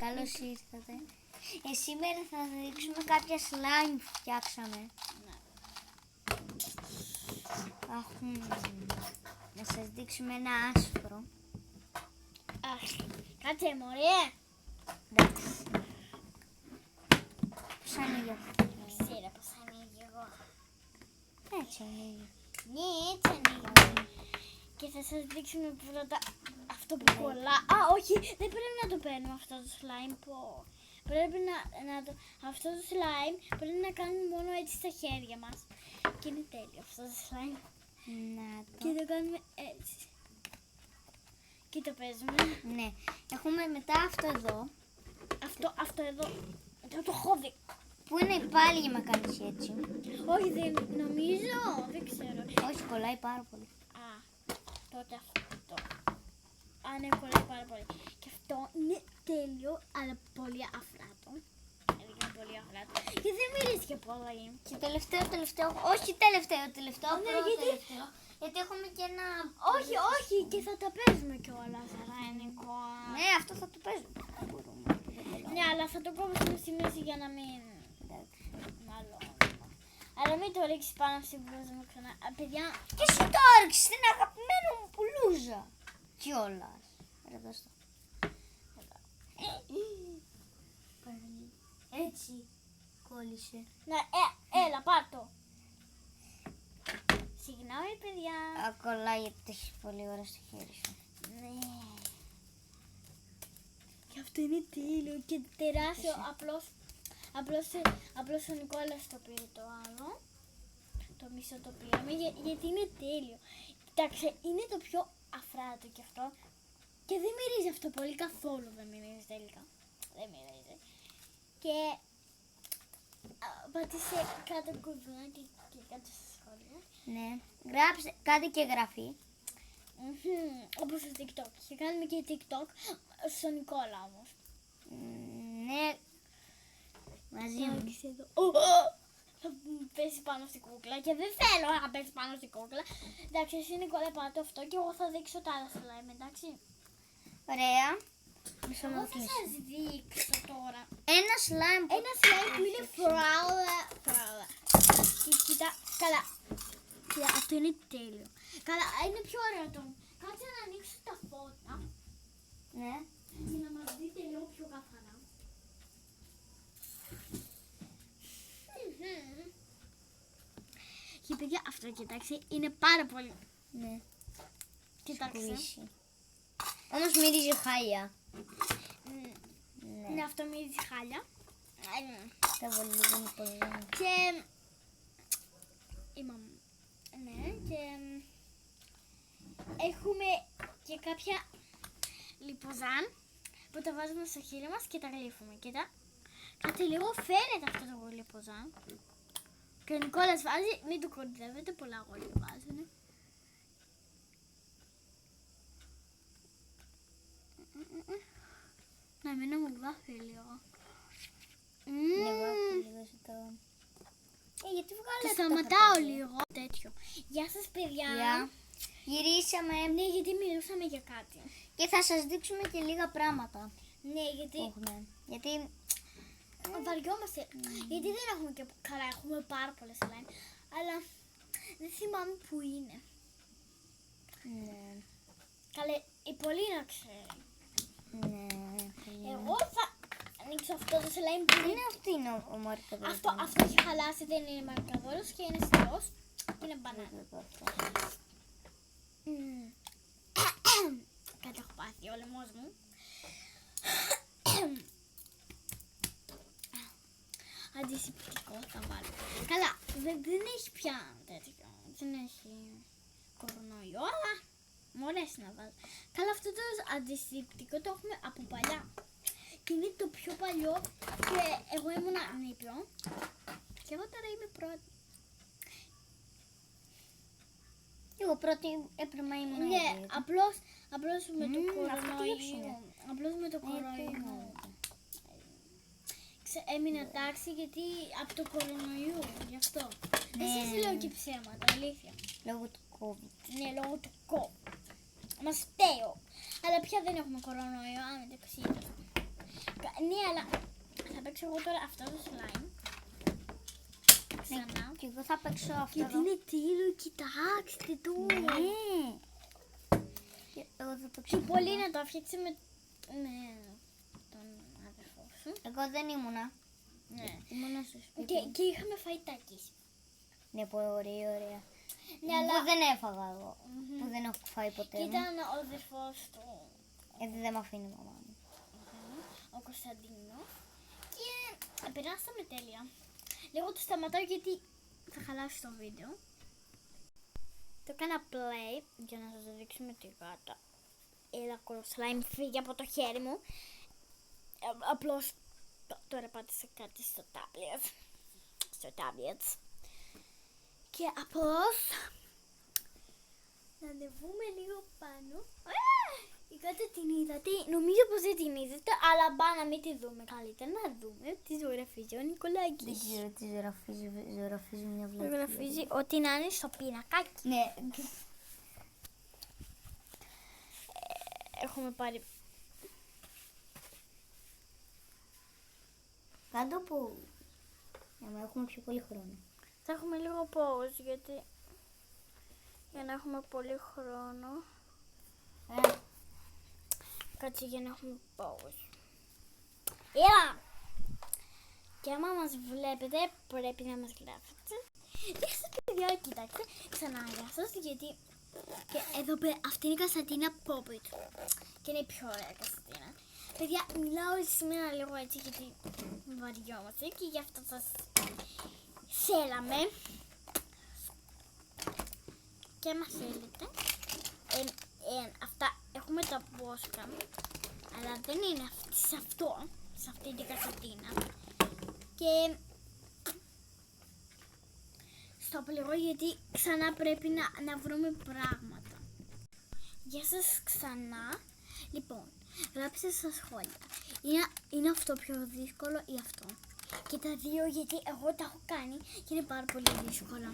Καλώς ήρθατε. Σήμερα θα δείξουμε κάποια slime που φτιάξαμε. Να σας δείξουμε ένα άσπρο. Κάτσε μωρέ. Εντάξει. Πώς ανοίγει αυτό? Ξέρω πώς ανοίγει εγώ. Έτσι ανοίγει. Ναι, έτσι ανοίγει. Και θα σας δείξουμε πρώτα αυτό που κολλά. Όχι, δεν πρέπει να το παίρνουμε αυτό το slime. Πρέπει να το... Αυτό το slime πρέπει να κάνουμε μόνο έτσι στα χέρια μας. Και είναι τέλειο αυτό το slime. Να το. Και το κάνουμε έτσι. Και το παίζουμε. Ναι. Έχουμε μετά αυτό εδώ. Αυτό εδώ. Το έχω δει. Που είναι πάλι για να κάνεις έτσι. Όχι, δεν νομίζω. Δεν ξέρω. Όχι, κολλάει πάρα πολύ. Τότε αυτό. Ναι, κολλάει πάρα πολύ. Και αυτό είναι τέλειο, αλλά πολύ αφράτο. Είναι πολύ αφράτο. Και δεν μυρίζει και πολύ. Και τελευταίο. Όχι τελευταίο. Ναι, Γιατί έχουμε και ένα... Όχι, και θα τα παίζουμε κιόλας. Ναι, αυτό θα το παίζουμε. Ναι, αλλά θα το κόβουμε στη μέση για να μην... Μάλλον. Αλλά μην το ρίξεις πάνω στην μπλούζα μου ξανά. Παιδιά... Και εσύ το ρίξεις στην αγαπημένη μου μπλούζα. Κιόλας. Εδώ στο. Έτσι κόλλησε. Ναι, έλα, πάρ' το. Συγγνώμη, παιδιά. Κολλάει γιατί το έχεις πολύ ώρα στο χέρι σου. Ναι. Και αυτό είναι τέλειο και τεράστιο. Απλώς ο Νικόλας το πήρε το άλλο. Το μισό το πήραμε γιατί είναι τέλειο. Κοιτάξτε, είναι το πιο αφράτο και αυτό. Και δεν μυρίζει αυτό πολύ, καθόλου δεν μυρίζει τελικά. Δεν μυρίζει. Και πατήσε κάτω κουδουνάκι και κάτω στα σχόλια. Ναι. Γράψτε, κάντε και εγγραφή. Όπως στο TikTok. Και κάνουμε και TikTok στον Νικόλα όμως. Ναι. Μαζί μου. Θα πέσει πάνω στην κούκλα και δεν θέλω να πέσει πάνω στην κούκλα. Εντάξει, εσύ Νικόλα πάρτε αυτό και εγώ θα δείξω τα άλλα slime, εντάξει. Ωραία. Εγώ θα σας δείξω τώρα Ένα slime που είναι φράουλα. Και κοίτα, καλά. Κοίτα, αυτό είναι τέλειο. Καλά, είναι πιο ωραίο το. Κάτσε να ανοίξω τα φώτα. Ναι. Για να μας δείτε λίγο πιο καθαρά. Και παιδιά, αυτό κοιτάξτε, είναι πάρα πολύ. Ναι. Κοιτάξτε. Όμως μυρίζει χάλια. Ναι, αυτό μυρίζει χάλια. Θα βάλω λίγο πολύ. Και... Ναι, και... Έχουμε και κάποια λιποζάν που τα βάζουμε στο χείλη μας και τα γλύφουμε. Κοίτα. Κάτι λίγο φαίνεται αυτό το λιποζάν. Και ο Νικόλας βάζει, μην το κορυδεύετε, πολλά αγόρια βάζουν. Να μην μου βάφει λίγο. Ναι, βάφει λίγο σε το... γιατί βγάλετε Το σταματάω λίγο. Τέτοιο. Γεια σας παιδιά. Γεια. Γυρίσαμε. Ναι, γιατί μιλούσαμε για κάτι. Και θα σας δείξουμε και λίγα πράγματα. Ναι, γιατί... Γιατί... βαριόμαστε. Γιατί δεν έχουμε και καλά, έχουμε πάρα πολλές slime. Αλλά δεν θυμάμαι που είναι. Ναι. Καλέ, η Πολίνα ξέρει. Ναι. Εγώ θα ανοίξω αυτό το slime που Είναι αυτή είναι ο μαρκαδόρος. Αυτό έχει χαλάσει, δεν είναι μαρκαδόρος και είναι στυλός. Είναι μπανάνα. Κάτι έχω πάθει ο λαιμός μου. Αντισηπτικό θα βάλω. Καλά, δεν έχει πια τέτοιο. Δεν έχει κορονοϊό, αλλά μου αρέσει να βάλω. Καλά, αυτό το αντισηπτικό το έχουμε από παλιά. Και είναι το πιο παλιό και εγώ ήμουν νήπιο. Και εγώ τώρα είμαι πρώτη. Εγώ πρώτη έπρεπε να ήμουν. Ναι, απλώς με το κορονοϊό. Απλώς με το κορονοϊό. Έμεινα τάξη γιατί από το κορονοϊό, γι' αυτό. Δεν σας λέω και ψέματα, αλήθεια. Λόγω του COVID. Ναι, λόγω του COVID. Μας φταίω. Αλλά πια δεν έχουμε κορονοϊό, αν δεν ξέρετε. Ναι, αλλά θα παίξω εγώ τώρα αυτό το slime. Ξανά. Και εγώ θα παίξω αυτό. Γιατί είναι τέλειο, κοιτάξτε το. Ναι. Και εγώ θα παίξω. Και πολύ να το φτιάξει με τον αδερφό σου. Εγώ δεν ήμουνα. Ναι. Ήμουνα στο σπίτι. Και είχαμε φαϊτάκι. Ναι, πολύ ωραία. Ναι, αλλά Που δεν έφαγα εγώ. Που δεν έχω φάει ποτέ. και μου. ήταν ο αδερφός του, Γιατί δεν με αφήνει η μαμά μου. ο Κωνσταντίνος. Και περάσαμε τέλεια. Λίγο το σταματάω γιατί θα χαλάσει το βίντεο. Το έκανα play για να σας δείξουμε τη γάτα. Έλα κολοσλάιμ, φύγει από το χέρι μου. Απλώς τώρα πάτησα κάτι στο tablet. Στο tablet. Και απλώς να ανεβούμε λίγο πάνω. Η γάτα την είδατε. Νομίζω πως δεν την είδατε, αλλά μπα να μην τη δούμε καλύτερα. Να δούμε τι ζωγραφίζει ο Νικολάκης. Δεν ξέρω τι ζωγραφίζει μια βλακία. Ζωγραφίζει ό,τι να είναι στο πίνακάκι. Ναι. Έχουμε πάρει. Κάντο που. Για να έχουμε πιο πολύ χρόνο. Θα έχουμε λίγο pause γιατί. Για να έχουμε πολύ χρόνο. Κάτσε για να έχουμε pause. Έλα! Και άμα μας βλέπετε πρέπει να μας γράφετε. Δείξτε παιδιά, κοιτάξτε ξανά για σας γιατί. Και εδώ πέρα αυτή είναι η Κωνσταντίνα Πόπιτ. Και είναι η πιο ωραία Κωνσταντίνα. Παιδιά, μιλάω σήμερα λίγο έτσι γιατί βαριόμαστε και γι' αυτό σας θέλαμε. Και άμα θέλετε, αυτά έχουμε τα μπόσκα, αλλά δεν είναι σε αυτό, σε αυτή την Κωνσταντίνα. Και στο πληγώ γιατί ξανά πρέπει να βρούμε πράγματα. Γεια σας ξανά. Λοιπόν, γράψτε στα σχόλια. Είναι αυτό πιο δύσκολο ή αυτό. Και τα δύο γιατί εγώ τα έχω κάνει και είναι πάρα πολύ δύσκολα.